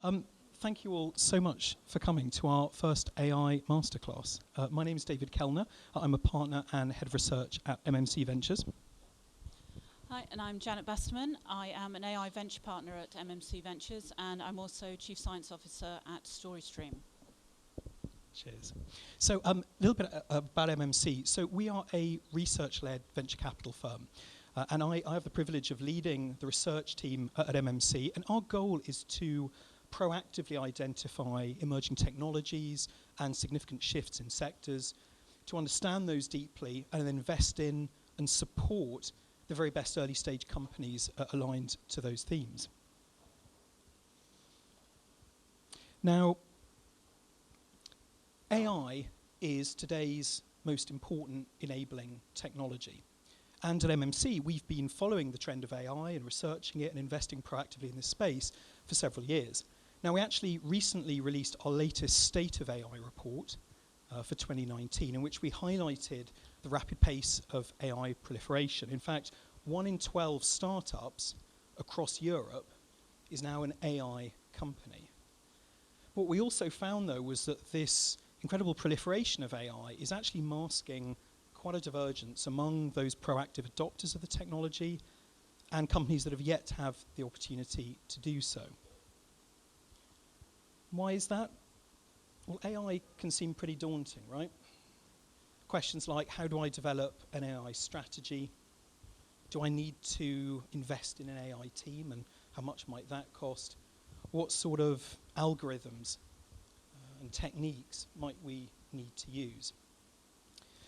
Thank you all so much for coming to our first AI masterclass. My name is David Kelnar. I'm a partner and head of research at MMC Ventures. Hi, and I'm Janet Bastiman. I am an AI venture partner at MMC Ventures, and I'm also Chief Science Officer at StoryStream. Cheers. So a little bit about MMC. So we are a research-led venture capital firm. And I have the privilege of leading the research team at MMC. And our goal is to proactively identify emerging technologies and significant shifts in sectors, to understand those deeply and then invest in and support the very best early stage companies aligned to those themes. Now, AI is today's most important enabling technology. And at MMC, we've been following the trend of AI and researching it and investing proactively in this space for several years. Now, we actually recently released our latest State of AI report for 2019, in which we highlighted the rapid pace of AI proliferation. In fact, 1 in 12 startups across Europe is now an AI company. What we also found, though, was that this incredible proliferation of AI is actually masking quite a divergence among those proactive adopters of the technology and companies that have yet to have the opportunity to do so. Why is that? Well, AI can seem pretty daunting, right? Questions like, how do I develop an AI strategy? Do I need to invest in an AI team, and how much might that cost? What sort of algorithms and techniques might we need to use?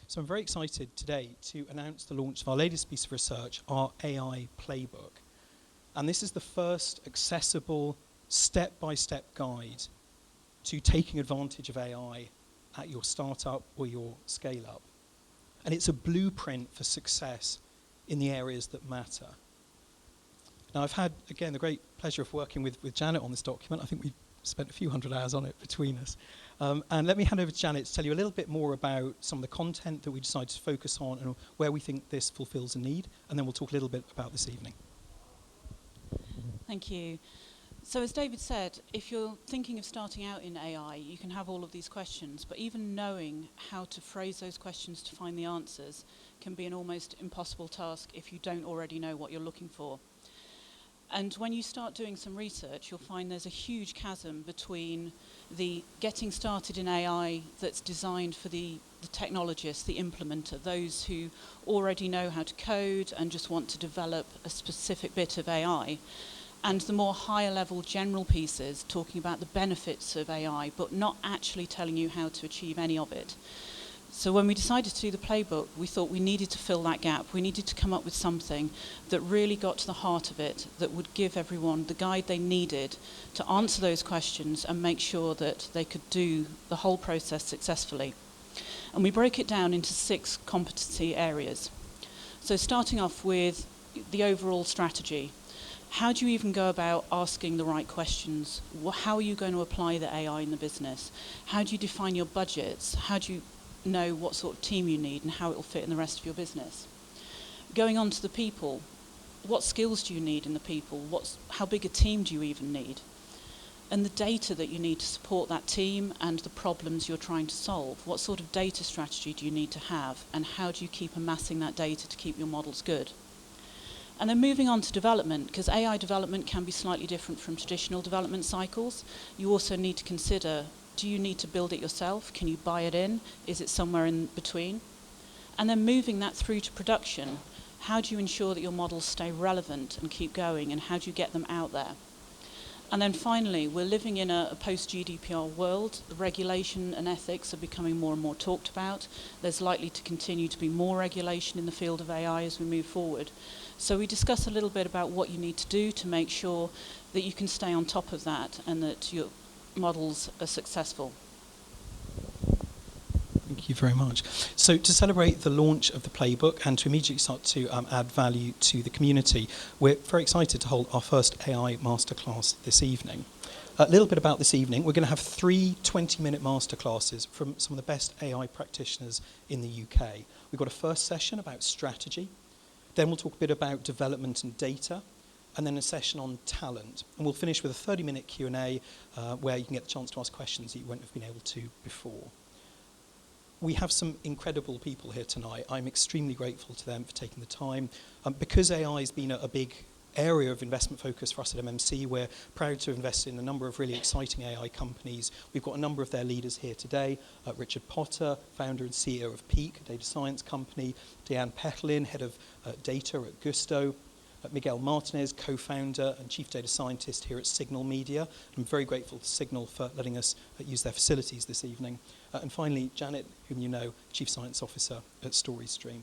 So I'm very excited today to announce the launch of our latest piece of research, our AI playbook. And this is the first accessible step-by-step guide to taking advantage of AI at your startup or your scale-up. And it's a blueprint for success in the areas that matter. Now, I've had, again, the great pleasure of working with Janet on this document. I think we've spent a few hundred hours on it between us. And let me hand over to Janet to tell you a little bit more about some of the content that we decided to focus on and where we think this fulfills a need. And then we'll talk a little bit about this evening. Thank you. So as David said, if you're thinking of starting out in AI, you can have all of these questions, but even knowing how to phrase those questions to find the answers can be an almost impossible task if you don't already know what you're looking for. And when you start doing some research, you'll find there's a huge chasm between the getting started in AI that's designed for the technologist, the implementer, those who already know how to code and just want to develop a specific bit of AI, and the more higher level general pieces talking about the benefits of AI, but not actually telling you how to achieve any of it. So when we decided to do the playbook, we thought we needed to fill that gap. We needed to come up with something that really got to the heart of it, that would give everyone the guide they needed to answer those questions and make sure that they could do the whole process successfully. And we broke it down into 6 competency areas. So starting off with the overall strategy. How do you even go about asking the right questions? How are you going to apply the AI in the business? How do you define your budgets? How do you know what sort of team you need and how it will fit in the rest of your business? Going on to the people, what skills do you need in the people? How big a team do you even need? And the data that you need to support that team and the problems you're trying to solve. What sort of data strategy do you need to have, and how do you keep amassing that data to keep your models good? And then moving on to development, because AI development can be slightly different from traditional development cycles. You also need to consider, do you need to build it yourself? Can you buy it in? Is it somewhere in between? And then moving that through to production, how do you ensure that your models stay relevant and keep going, and how do you get them out there? And then finally, we're living in a post-GDPR world. The regulation and ethics are becoming more and more talked about. There's likely to continue to be more regulation in the field of AI as we move forward. So we discuss a little bit about what you need to do to make sure that you can stay on top of that and that your models are successful. Thank you very much. So to celebrate the launch of the playbook and to immediately start to add value to the community, we're very excited to hold our first AI masterclass this evening. A little bit about this evening. We're going to have 3 20-minute masterclasses from some of the best AI practitioners in the UK. We've got a first session about strategy. Then we'll talk a bit about development and data. and then a session on talent. And we'll finish with a 30-minute Q&A where you can get the chance to ask questions that you wouldn't have been able to before. We have some incredible people here tonight. I'm extremely grateful to them for taking the time. Because AI has been a big area of investment focus for us at MMC, we're proud to invest in a number of really exciting AI companies. We've got a number of their leaders here today. Richard Potter, founder and CEO of Peak, a data science company. Deanne Petlin, head of data at Gusto. Miguel Martinez, co-founder and chief data scientist here at Signal Media. I'm very grateful to Signal for letting us use their facilities this evening. And finally, Janet, whom you know, chief science officer at StoryStream.